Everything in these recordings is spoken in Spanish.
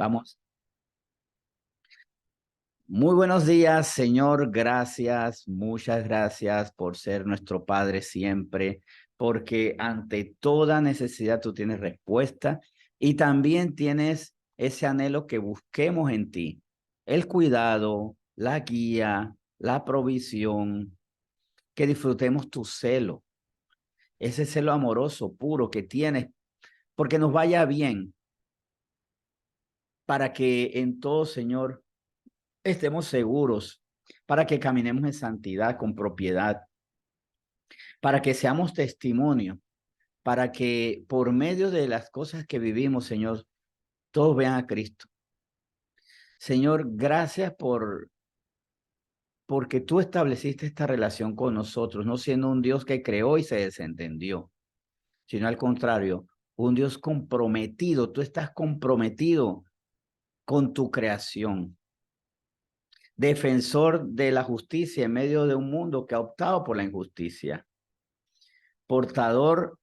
Vamos. Muy buenos días, Señor. Gracias, muchas gracias por ser nuestro Padre siempre, porque ante toda necesidad tú tienes respuesta y también tienes ese anhelo que busquemos en ti, el cuidado, la guía, la provisión, que disfrutemos tu celo, ese celo amoroso, puro que tienes, porque nos vaya bien, para que en todo, Señor, estemos seguros, para que caminemos en santidad con propiedad, para que seamos testimonio, para que por medio de las cosas que vivimos, Señor, todos vean a Cristo. Señor, gracias porque tú estableciste esta relación con nosotros, no siendo un Dios que creó y se desentendió, sino al contrario, un Dios comprometido. Tú estás comprometido con tu creación, defensor de la justicia en medio de un mundo que ha optado por la injusticia, portador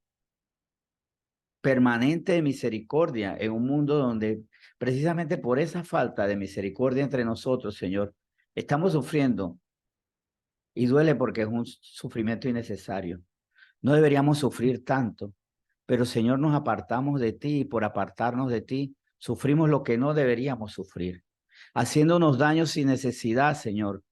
permanente de misericordia en un mundo donde precisamente por esa falta de misericordia entre nosotros, Señor, estamos sufriendo y duele porque es un sufrimiento innecesario. No deberíamos sufrir tanto, pero Señor, nos apartamos de ti y por apartarnos de ti, sufrimos lo que no deberíamos sufrir, haciéndonos daño sin necesidad, Señor.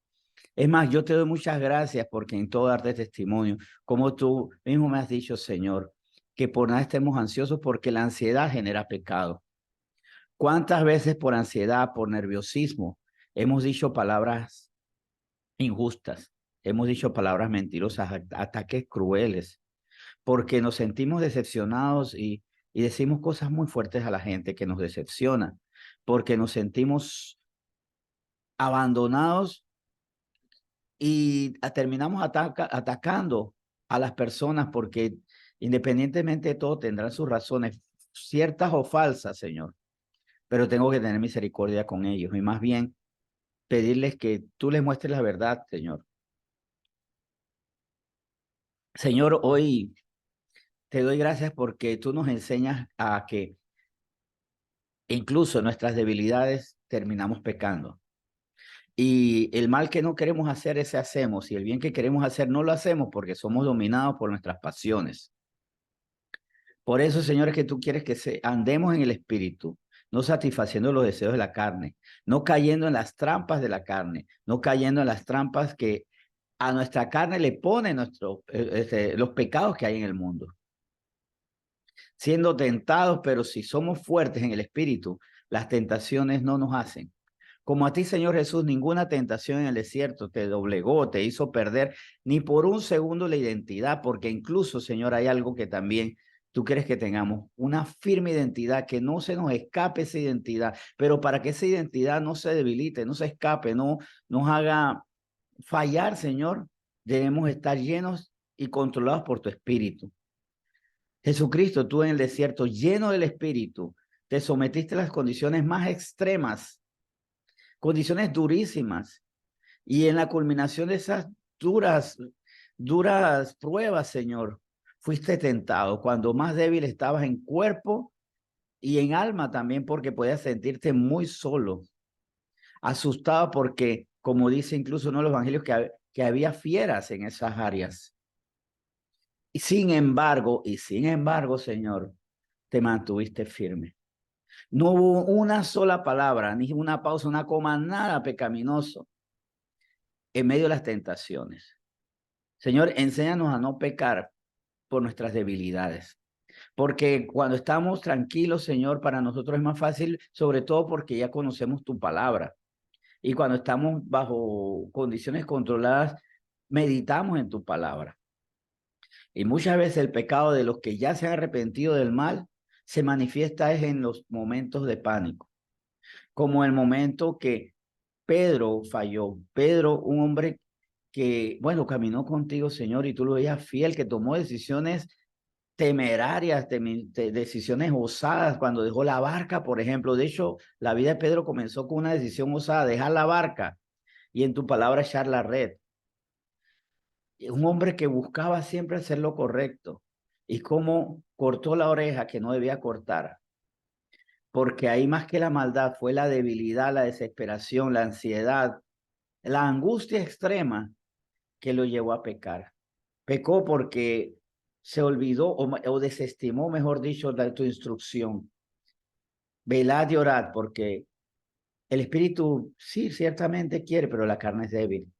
Es más, yo te doy muchas gracias porque en todo darte testimonio, como tú mismo me has dicho, Señor, que por nada estemos ansiosos porque la ansiedad genera pecado. ¿Cuántas veces por ansiedad, por nerviosismo, hemos dicho palabras injustas? Hemos dicho palabras mentirosas, ataques crueles, porque nos sentimos decepcionados y decimos cosas muy fuertes a la gente que nos decepciona, porque nos sentimos abandonados y terminamos atacando a las personas porque independientemente de todo tendrán sus razones, ciertas o falsas, Señor, pero tengo que tener misericordia con ellos y más bien pedirles que tú les muestres la verdad, Señor. Señor, hoy te doy gracias porque tú nos enseñas a que incluso en nuestras debilidades terminamos pecando. Y el mal que no queremos hacer, ese hacemos, y el bien que queremos hacer no lo hacemos porque somos dominados por nuestras pasiones. Por eso, Señor, es que tú quieres que andemos en el Espíritu, no satisfaciendo los deseos de la carne, no cayendo en las trampas de la carne, no cayendo en las trampas que a nuestra carne le ponen los pecados que hay en el mundo. Siendo tentados, pero si somos fuertes en el Espíritu, las tentaciones no nos hacen. Como a ti, Señor Jesús, ninguna tentación en el desierto te doblegó, te hizo perder ni por un segundo la identidad, porque incluso, Señor, hay algo que también tú quieres que tengamos, una firme identidad, que no se nos escape esa identidad, pero para que esa identidad no se debilite, no se escape, no nos haga fallar, Señor, debemos estar llenos y controlados por tu Espíritu. Jesucristo, tú en el desierto, lleno del Espíritu, te sometiste a las condiciones más extremas, condiciones durísimas. Y en la culminación de esas duras pruebas, Señor, fuiste tentado cuando más débil estabas en cuerpo y en alma también, porque podías sentirte muy solo, asustado porque, como dice incluso uno de los evangelios, que había fieras en esas áreas. Y sin embargo, Señor, te mantuviste firme. No hubo una sola palabra, ni una pausa, una coma, nada pecaminoso en medio de las tentaciones. Señor, enséñanos a no pecar por nuestras debilidades. Porque cuando estamos tranquilos, Señor, para nosotros es más fácil, sobre todo porque ya conocemos tu palabra. Y cuando estamos bajo condiciones controladas, meditamos en tu palabra. Y muchas veces el pecado de los que ya se han arrepentido del mal se manifiesta es en los momentos de pánico, como el momento que Pedro falló. Pedro, un hombre que, bueno, caminó contigo, Señor, y tú lo veías fiel, que tomó decisiones temerarias, decisiones osadas cuando dejó la barca, por ejemplo. De hecho, la vida de Pedro comenzó con una decisión osada, dejar la barca y en tu palabra echar la red. Un hombre que buscaba siempre hacer lo correcto y cómo cortó la oreja que no debía cortar. porque ahí más que la maldad fue la debilidad, la desesperación, la ansiedad, la angustia extrema que lo llevó a pecar. Pecó porque se olvidó o desestimó, mejor dicho, de tu instrucción. Velad y orad, porque el espíritu sí, ciertamente quiere, pero la carne es débil.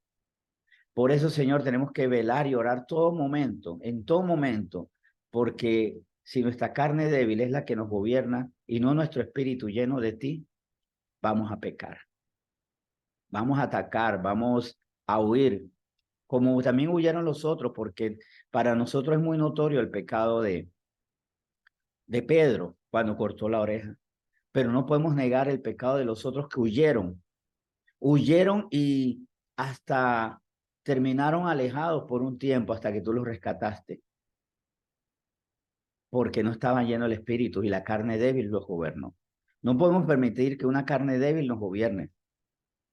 Por eso, Señor, tenemos que velar y orar todo momento, en todo momento, porque si nuestra carne débil es la que nos gobierna y no nuestro espíritu lleno de ti, vamos a pecar, vamos a atacar, vamos a huir, como también huyeron los otros, porque para nosotros es muy notorio el pecado de Pedro cuando cortó la oreja, pero no podemos negar el pecado de los otros que huyeron y hasta terminaron alejados por un tiempo hasta que tú los rescataste, porque no estaban llenos del espíritu y la carne débil los gobernó. No podemos permitir que una carne débil nos gobierne.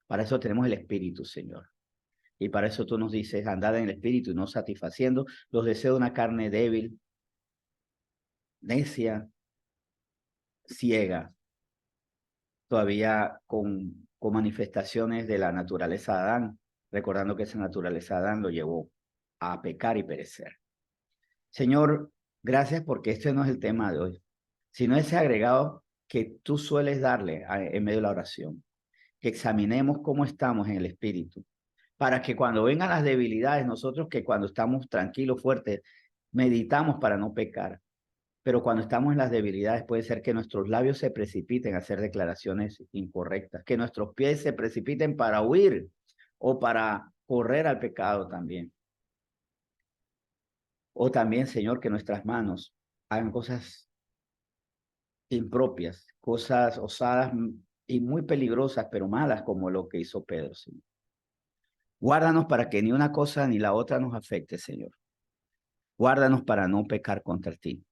Para eso tenemos el espíritu, Señor. Y para eso tú nos dices, andad en el espíritu y no satisfaciendo los deseos de una carne débil, necia, ciega, todavía con manifestaciones de la naturaleza de Adán, recordando que esa naturaleza de Adán lo llevó a pecar y perecer. Señor, gracias porque este no es el tema de hoy, sino ese agregado que tú sueles darle en medio de la oración, que examinemos cómo estamos en el espíritu, para que cuando vengan las debilidades, nosotros que cuando estamos tranquilos, fuertes, meditamos para no pecar, pero cuando estamos en las debilidades puede ser que nuestros labios se precipiten a hacer declaraciones incorrectas, que nuestros pies se precipiten para huir o para correr al pecado también. O también, Señor, que nuestras manos hagan cosas impropias, cosas osadas y muy peligrosas, pero malas como lo que hizo Pedro, Señor. Guárdanos para que ni una cosa ni la otra nos afecte, Señor. Guárdanos para no pecar contra ti,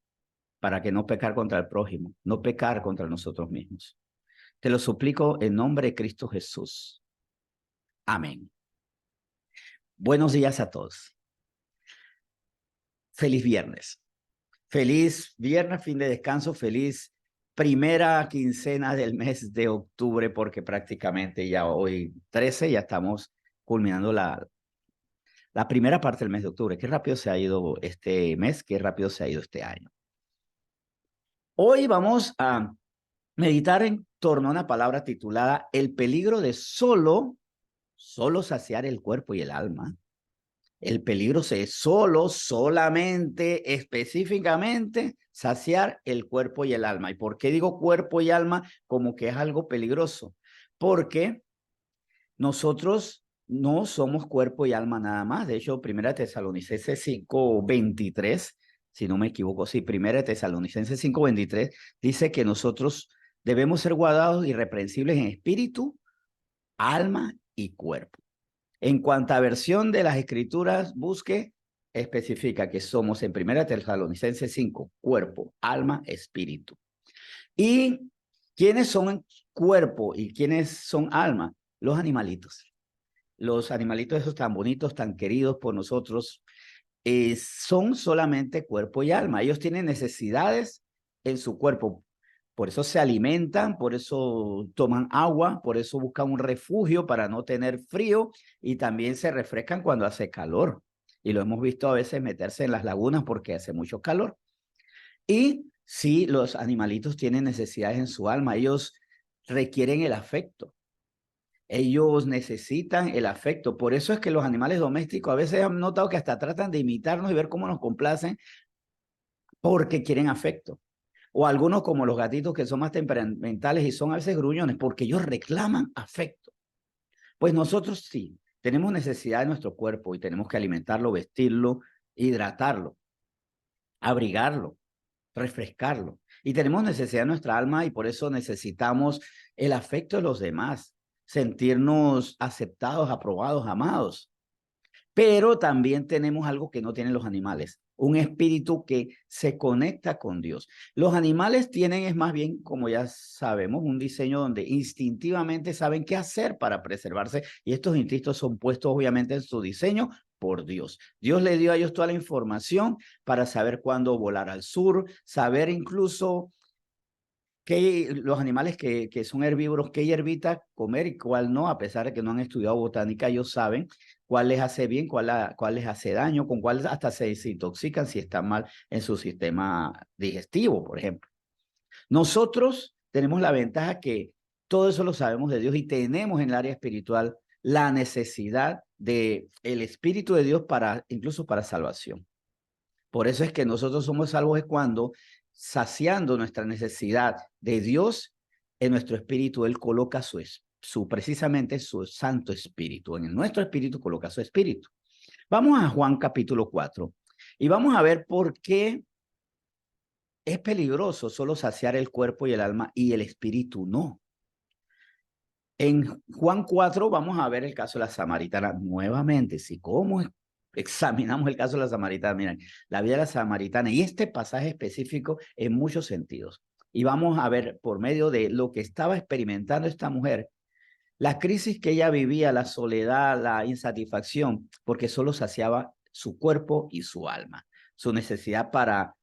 para que no pecar contra el prójimo, no pecar contra nosotros mismos. Te lo suplico en nombre de Cristo Jesús. Amén. Buenos días a todos. Feliz viernes. Feliz viernes, fin de descanso, feliz primera quincena del mes de octubre, porque prácticamente ya hoy 13, ya estamos culminando la primera parte del mes de octubre. Qué rápido se ha ido este mes, qué rápido se ha ido este año. Hoy vamos a meditar en torno a una palabra titulada El peligro de solo saciar el cuerpo y el alma. El peligro es solamente, específicamente, saciar el cuerpo y el alma. ¿Y por qué digo cuerpo y alma como que es algo peligroso? Porque nosotros no somos cuerpo y alma nada más. De hecho, 1 Tesalonicenses 5:23, si no me equivoco, sí, 1 Tesalonicenses 5:23 dice que nosotros debemos ser guardados irreprensibles en espíritu, alma y cuerpo. En cuanta versión de las escrituras busque, especifica que somos en 1 Tesalonicenses 5, cuerpo, alma, espíritu. ¿Y quiénes son cuerpo y quiénes son alma? Los animalitos. Los animalitos esos tan bonitos, tan queridos por nosotros, son solamente cuerpo y alma. Ellos tienen necesidades en su cuerpo. Por eso se alimentan, por eso toman agua, por eso buscan un refugio para no tener frío y también se refrescan cuando hace calor. Y lo hemos visto a veces meterse en las lagunas porque hace mucho calor. Y sí, los animalitos tienen necesidades en su alma. Ellos requieren el afecto. Ellos necesitan el afecto. Por eso es que los animales domésticos a veces han notado que hasta tratan de imitarnos y ver cómo nos complacen porque quieren afecto. O algunos como los gatitos que son más temperamentales y son a veces gruñones porque ellos reclaman afecto. Pues nosotros sí, tenemos necesidad de nuestro cuerpo y tenemos que alimentarlo, vestirlo, hidratarlo, abrigarlo, refrescarlo. Y tenemos necesidad de nuestra alma y por eso necesitamos el afecto de los demás, sentirnos aceptados, aprobados, amados. Pero también tenemos algo que no tienen los animales, un espíritu que se conecta con Dios. Los animales tienen, es más bien, como ya sabemos, un diseño donde instintivamente saben qué hacer para preservarse y estos instintos son puestos obviamente en su diseño por Dios. Dios le dio a ellos toda la información para saber cuándo volar al sur, saber incluso los animales que son herbívoros, qué hierbita comer y cuál no, a pesar de que no han estudiado botánica, ellos saben cuál les hace bien, cuál les hace daño, con cuál hasta se desintoxican si están mal en su sistema digestivo, por ejemplo. Nosotros tenemos la ventaja que todo eso lo sabemos de Dios y tenemos en el área espiritual la necesidad de el Espíritu de Dios para, incluso para salvación. Por eso es que nosotros somos salvos es cuando, saciando nuestra necesidad de Dios, en nuestro espíritu Él coloca precisamente su Santo Espíritu. En nuestro espíritu coloca su espíritu. Vamos a Juan capítulo 4 y vamos a ver por qué es peligroso solo saciar el cuerpo y el alma y el espíritu no. En Juan 4 vamos a ver el caso de la samaritana nuevamente. ¿Cómo examinamos el caso de la samaritana? Miren, la vida de la samaritana y este pasaje específico en muchos sentidos. Y vamos a ver por medio de lo que estaba experimentando esta mujer, la crisis que ella vivía, la soledad, la insatisfacción, porque solo saciaba su cuerpo y su alma, su necesidad para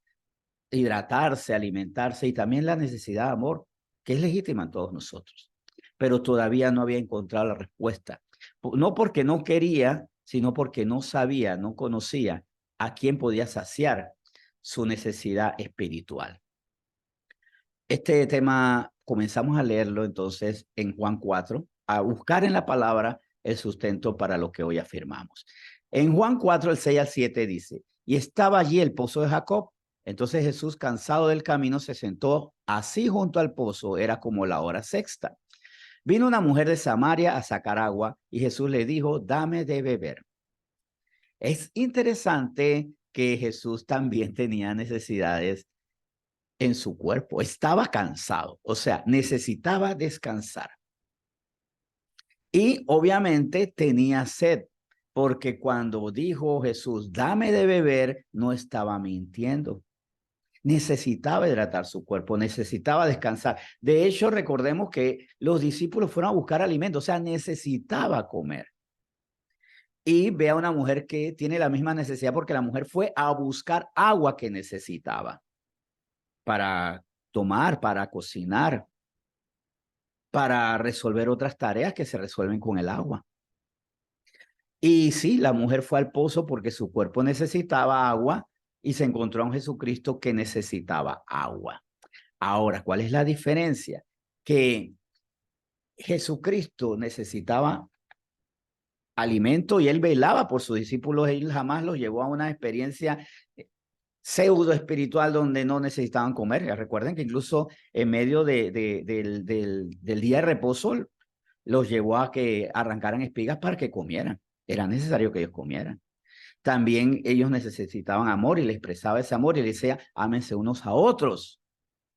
hidratarse, alimentarse y también la necesidad de amor, que es legítima en todos nosotros. Pero todavía no había encontrado la respuesta. No porque no quería, sino porque no sabía, no conocía a quién podía saciar su necesidad espiritual. Este tema comenzamos a leerlo entonces en Juan 4, a buscar en la palabra el sustento para lo que hoy afirmamos. En Juan 4, el 6 al 7 dice, y estaba allí el pozo de Jacob. Entonces Jesús, cansado del camino, se sentó así junto al pozo, era como la hora sexta. Vino una mujer de Samaria a sacar agua y Jesús le dijo, dame de beber. Es interesante que Jesús también tenía necesidades en su cuerpo, estaba cansado, o sea, necesitaba descansar. Y obviamente tenía sed, porque cuando dijo Jesús, dame de beber, no estaba mintiendo. Necesitaba hidratar su cuerpo, necesitaba descansar. De hecho, recordemos que los discípulos fueron a buscar alimento, o sea, necesitaba comer. Y ve a una mujer que tiene la misma necesidad porque la mujer fue a buscar agua que necesitaba para tomar, para cocinar, para resolver otras tareas que se resuelven con el agua. Y sí, la mujer fue al pozo porque su cuerpo necesitaba agua y se encontró a un Jesucristo que necesitaba agua. Ahora, ¿cuál es la diferencia? Que Jesucristo necesitaba alimento y él velaba por sus discípulos, él jamás los llevó a una experiencia pseudo espiritual donde no necesitaban comer. Recuerden que incluso en medio del día de reposo los llevó a que arrancaran espigas para que comieran. Era necesario que ellos comieran. También ellos necesitaban amor y le expresaba ese amor y le decía, ámense unos a otros.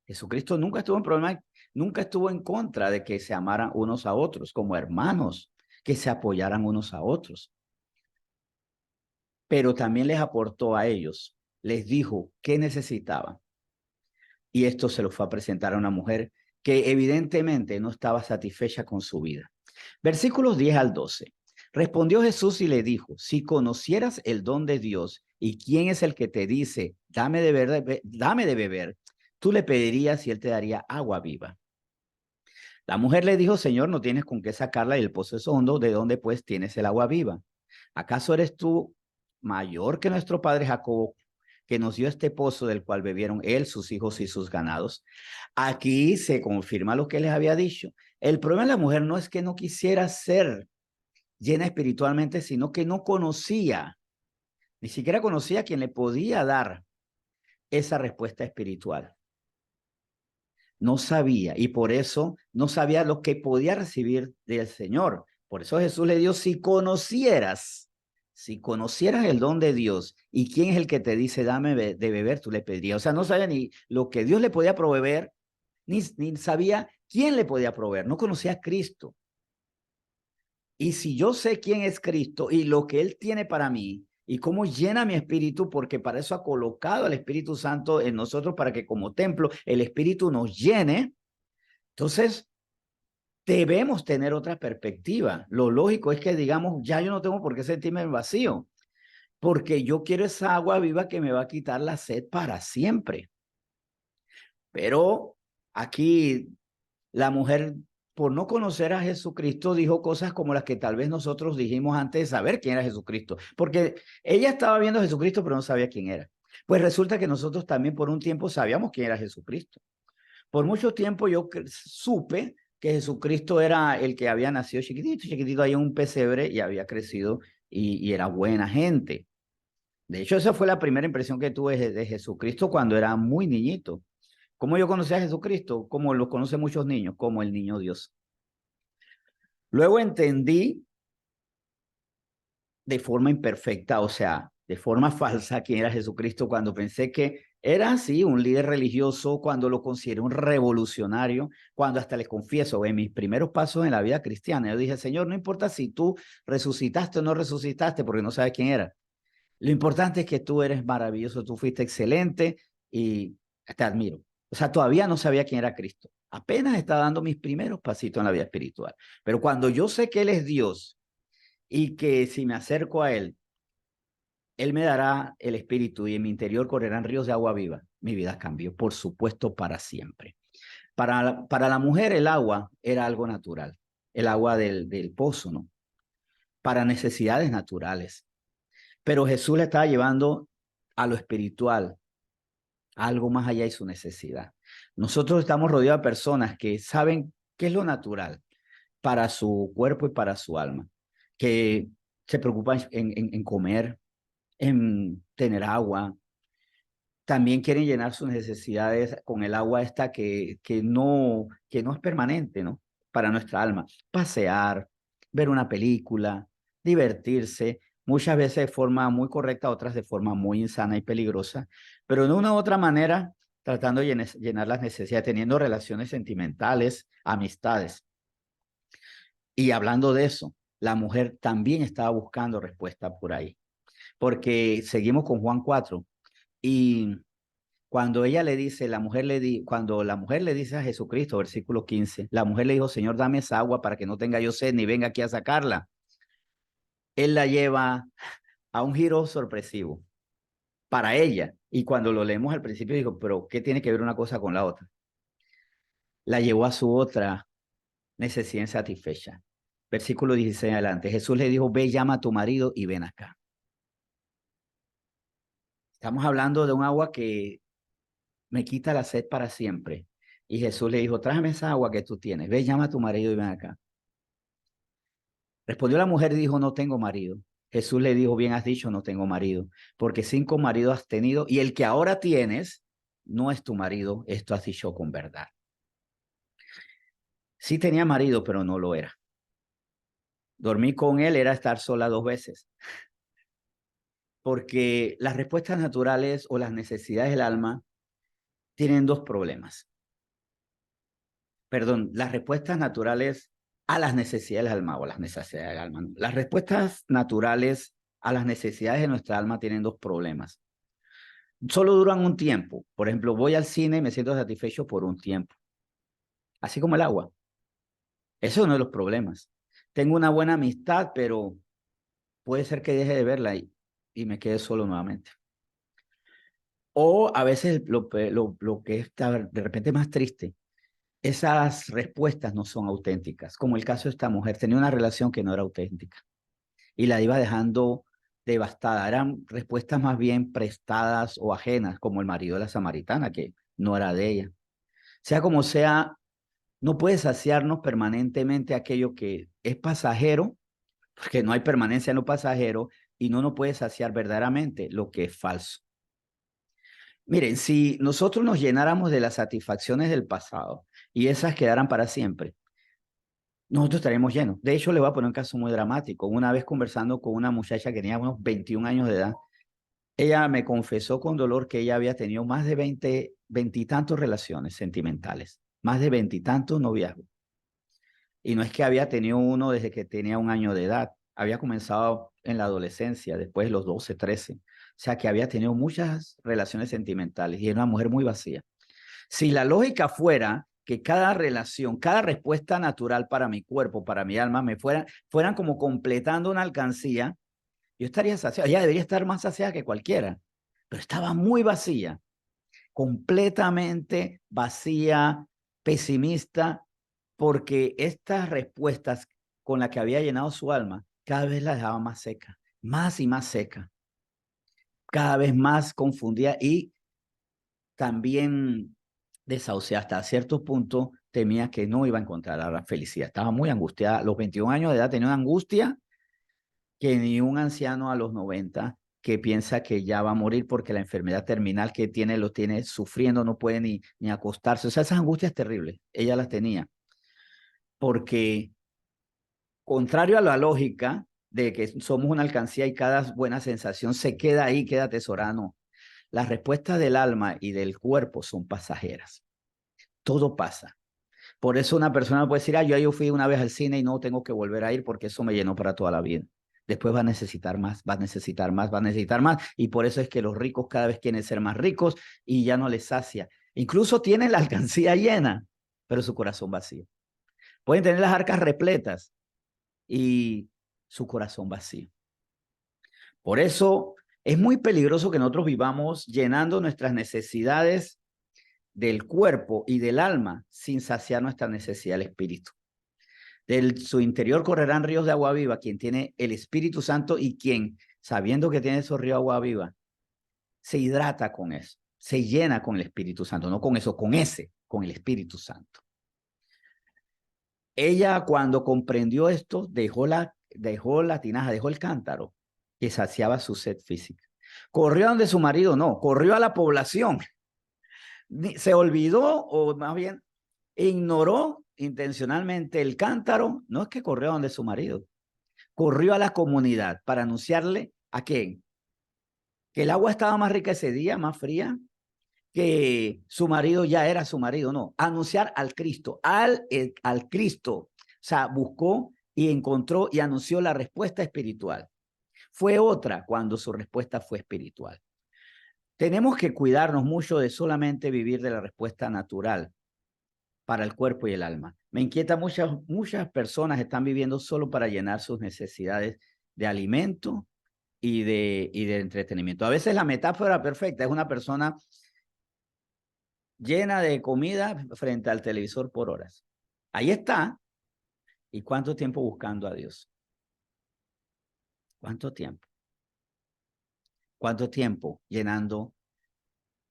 Jesucristo nunca estuvo en problema, nunca estuvo en contra de que se amaran unos a otros como hermanos, que se apoyaran unos a otros. Pero también les aportó a ellos, les dijo qué necesitaban. Y esto se lo fue a presentar a una mujer que evidentemente no estaba satisfecha con su vida. Versículos 10 al 12. Respondió Jesús y le dijo, si conocieras el don de Dios y quién es el que te dice, dame de beber, tú le pedirías y él te daría agua viva. La mujer le dijo, Señor, no tienes con qué sacarla y el pozo es hondo, ¿de dónde pues tienes el agua viva? ¿Acaso eres tú mayor que nuestro padre Jacob, que nos dio este pozo del cual bebieron él, sus hijos y sus ganados? Aquí se confirma lo que les había dicho. El problema de la mujer no es que no quisiera ser llena espiritualmente, sino que no conocía, ni siquiera conocía a quien le podía dar esa respuesta espiritual. No sabía y por eso no sabía lo que podía recibir del Señor. Por eso Jesús le dio, si conocieras el don de Dios y quién es el que te dice, dame de beber, tú le pedirías. O sea, no sabía ni lo que Dios le podía proveer, ni sabía quién le podía proveer. No conocía a Cristo. Y si yo sé quién es Cristo y lo que Él tiene para mí y cómo llena mi espíritu, porque para eso ha colocado al Espíritu Santo en nosotros, para que como templo el Espíritu nos llene, entonces debemos tener otra perspectiva. Lo lógico es que digamos, ya yo no tengo por qué sentirme vacío, porque yo quiero esa agua viva que me va a quitar la sed para siempre. Pero Aquí la mujer, por no conocer a Jesucristo, dijo cosas como las que tal vez nosotros dijimos antes de saber quién era Jesucristo, porque ella estaba viendo a Jesucristo, pero no sabía quién era. Pues resulta que nosotros también por un tiempo sabíamos quién era Jesucristo. Por mucho tiempo yo supe que Jesucristo era el que había nacido chiquitito, chiquitito ahí en un pesebre y había crecido y era buena gente. De hecho, esa fue la primera impresión que tuve de Jesucristo cuando era muy niñito. ¿Cómo yo conocí a Jesucristo? Como lo conocen muchos niños, como el niño Dios. Luego entendí de forma imperfecta, o sea, de forma falsa, quién era Jesucristo cuando pensé que era así un líder religioso, cuando lo consideré un revolucionario, cuando hasta les confieso, en mis primeros pasos en la vida cristiana, yo dije, Señor, no importa si tú resucitaste o no resucitaste, porque no sabes quién era. Lo importante es que tú eres maravilloso, tú fuiste excelente y te admiro. O sea, todavía no sabía quién era Cristo. Apenas estaba dando mis primeros pasitos en la vida espiritual. Pero cuando yo sé que Él es Dios y que si me acerco a Él, Él me dará el espíritu y en mi interior correrán ríos de agua viva, mi vida cambió, por supuesto, para siempre. Para la mujer el agua era algo natural, el agua del pozo, ¿no? Para necesidades naturales. Pero Jesús le estaba llevando a lo espiritual, a algo más allá de su necesidad. Nosotros estamos rodeados de personas que saben qué es lo natural para su cuerpo y para su alma, que se preocupan en comer, en tener agua, también quieren llenar sus necesidades con el agua esta que no es permanente, ¿no? Para nuestra alma. Pasear, ver una película, divertirse, muchas veces de forma muy correcta, otras de forma muy insana y peligrosa, pero de una u otra manera tratando de llenar las necesidades, teniendo relaciones sentimentales, amistades. Y hablando de eso, la mujer también estaba buscando respuesta por ahí, porque seguimos con Juan 4 y cuando ella le dice, cuando la mujer le dice a Jesucristo, versículo 15, la mujer le dijo, Señor, dame esa agua para que no tenga yo sed ni venga aquí a sacarla. Él la lleva a un giro sorpresivo para ella. Y cuando lo leemos al principio, dijo, pero ¿qué tiene que ver una cosa con la otra? La llevó a su otra necesidad insatisfecha. Versículo 16 adelante. Jesús le dijo, ve, llama a tu marido y ven acá. Estamos hablando de un agua que me quita la sed para siempre. Y Jesús le dijo, tráeme esa agua que tú tienes. Ve, llama a tu marido y ven acá. Respondió la mujer y dijo, no tengo marido. Jesús le dijo, bien has dicho, no tengo marido, porque 5 maridos has tenido y el que ahora tienes no es tu marido, esto has dicho con verdad. Sí tenía marido, pero no lo era. Dormir con él era estar sola 2 veces, porque las respuestas naturales o las necesidades del alma tienen 2 problemas. Perdón, las respuestas naturales a las necesidades del alma o las necesidades del alma. No. Las respuestas naturales a las necesidades de nuestra alma tienen 2 problemas. Solo duran un tiempo. Por ejemplo, voy al cine y me siento satisfecho por un tiempo. Así como el agua. Eso es uno de los problemas. Tengo una buena amistad, pero puede ser que deje de verla y me quede solo nuevamente. O a veces lo que está de repente más triste, esas respuestas no son auténticas. Como el caso de esta mujer, tenía una relación que no era auténtica y la iba dejando devastada. Eran respuestas más bien prestadas o ajenas, como el marido de la samaritana, que no era de ella. Sea como sea, no puede saciarnos permanentemente aquello que es pasajero, porque no hay permanencia en lo pasajero, y no nos puede saciar verdaderamente lo que es falso. Miren, si nosotros nos llenáramos de las satisfacciones del pasado y esas quedaran para siempre, nosotros estaremos llenos. De hecho, le voy a poner un caso muy dramático. Una vez conversando con una muchacha que tenía unos 21 años de edad, ella me confesó con dolor que ella había tenido más de 20 y tantos relaciones sentimentales, más de 20 y tantos noviazgos. Y no es que había tenido uno desde que tenía 1 año de edad, había comenzado en la adolescencia, después de los 12, 13. O sea, que había tenido muchas relaciones sentimentales y era una mujer muy vacía. Si la lógica fuera que cada relación, cada respuesta natural para mi cuerpo, para mi alma, fueran como completando una alcancía, yo estaría saciado. Ella debería estar más saciada que cualquiera, pero estaba muy vacía, completamente vacía, pesimista, porque estas respuestas con las que había llenado su alma, cada vez la dejaba más seca, más y más seca, cada vez más confundida y también desahuciada. Hasta cierto punto temía que no iba a encontrar la felicidad. Estaba muy angustiada. A los 21 años de edad tenía una angustia que ni un anciano a los 90 que piensa que ya va a morir porque la enfermedad terminal que tiene lo tiene sufriendo, no puede ni acostarse. O sea, esas angustias terribles, ella las tenía. Porque contrario a la lógica de que somos una alcancía y cada buena sensación se queda ahí, queda atesorada, no. Las respuestas del alma y del cuerpo son pasajeras. Todo pasa. Por eso una persona puede decir, yo fui una vez al cine y no tengo que volver a ir porque eso me llenó para toda la vida. Después va a necesitar más, va a necesitar más, va a necesitar más. Y por eso es que los ricos cada vez quieren ser más ricos y ya no les sacia. Incluso tienen la alcancía llena, pero su corazón vacío. Pueden tener las arcas repletas y su corazón vacío. Por eso es muy peligroso que nosotros vivamos llenando nuestras necesidades del cuerpo y del alma sin saciar nuestra necesidad del espíritu. De su interior correrán ríos de agua viva, quien tiene el Espíritu Santo y quien, sabiendo que tiene esos ríos de agua viva, se hidrata con eso, se llena con el Espíritu Santo, no con eso, con el Espíritu Santo. Ella cuando comprendió esto, dejó la tinaja, dejó el cántaro que saciaba su sed física. Corrió donde su marido, no, corrió a la población. Se olvidó, o más bien ignoró intencionalmente el cántaro, no es que corrió donde su marido, corrió a la comunidad para anunciarle ¿a quién? Que el agua estaba más rica ese día, más fría, que su marido ya era su marido, no, anunciar al Cristo, al Cristo, o sea, buscó y encontró y anunció la respuesta espiritual. Fue otra cuando su respuesta fue espiritual. Tenemos que cuidarnos mucho de solamente vivir de la respuesta natural para el cuerpo y el alma. Me inquieta, muchas personas están viviendo solo para llenar sus necesidades de alimento y de entretenimiento. A veces la metáfora perfecta es una persona llena de comida frente al televisor por horas. Ahí está. ¿Y cuánto tiempo buscando a Dios? ¿Cuánto tiempo? ¿Cuánto tiempo llenando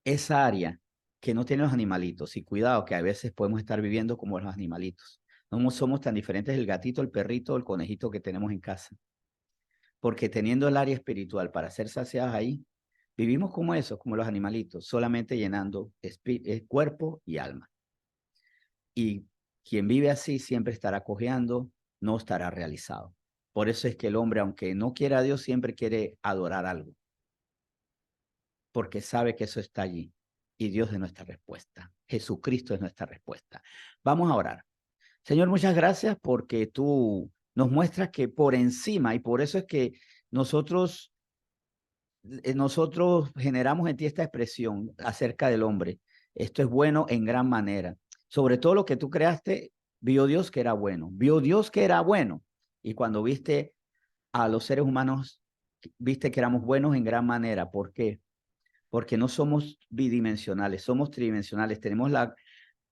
esa área que no tienen los animalitos? Y cuidado, que a veces podemos estar viviendo como los animalitos. No somos tan diferentes del gatito, el perrito, el conejito que tenemos en casa. Porque teniendo el área espiritual para ser saciados ahí, vivimos como esos, como los animalitos, solamente llenando cuerpo y alma. Y quien vive así siempre estará cojeando, no estará realizado. Por eso es que el hombre, aunque no quiera a Dios, siempre quiere adorar algo, porque sabe que eso está allí. Y Dios es nuestra respuesta. Jesucristo es nuestra respuesta. Vamos a orar. Señor, muchas gracias porque tú nos muestras que por encima, y por eso es que nosotros generamos en ti esta expresión acerca del hombre. Esto es bueno en gran manera. Sobre todo lo que tú creaste, vio Dios que era bueno. Vio Dios que era bueno. Y cuando viste a los seres humanos, viste que éramos buenos en gran manera. ¿Por qué? Porque no somos bidimensionales, somos tridimensionales. Tenemos la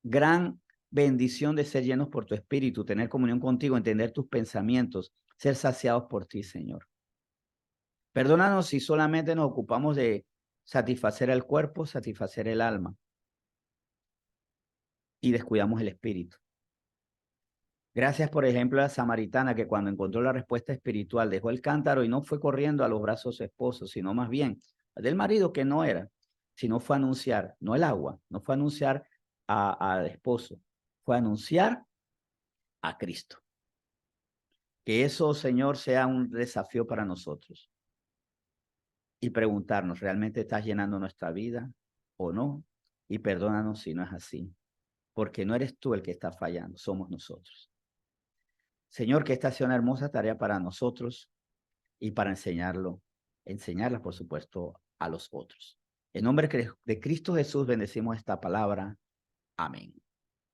gran bendición de ser llenos por tu espíritu, tener comunión contigo, entender tus pensamientos, ser saciados por ti, Señor. Perdónanos si solamente nos ocupamos de satisfacer el cuerpo, satisfacer el alma y descuidamos el espíritu. Gracias, por ejemplo, a la samaritana que cuando encontró la respuesta espiritual dejó el cántaro y no fue corriendo a los brazos de su esposo, sino más bien del marido que no era, sino fue a anunciar, no el agua, no fue a anunciar al esposo, fue a anunciar a Cristo. Que eso, Señor, sea un desafío para nosotros. Y preguntarnos, ¿realmente estás llenando nuestra vida o no? Y perdónanos si no es así, porque no eres tú el que está fallando, somos nosotros. Señor, que esta sea una hermosa tarea para nosotros y para enseñarla, por supuesto, a los otros. En nombre de Cristo Jesús bendecimos esta palabra. Amén.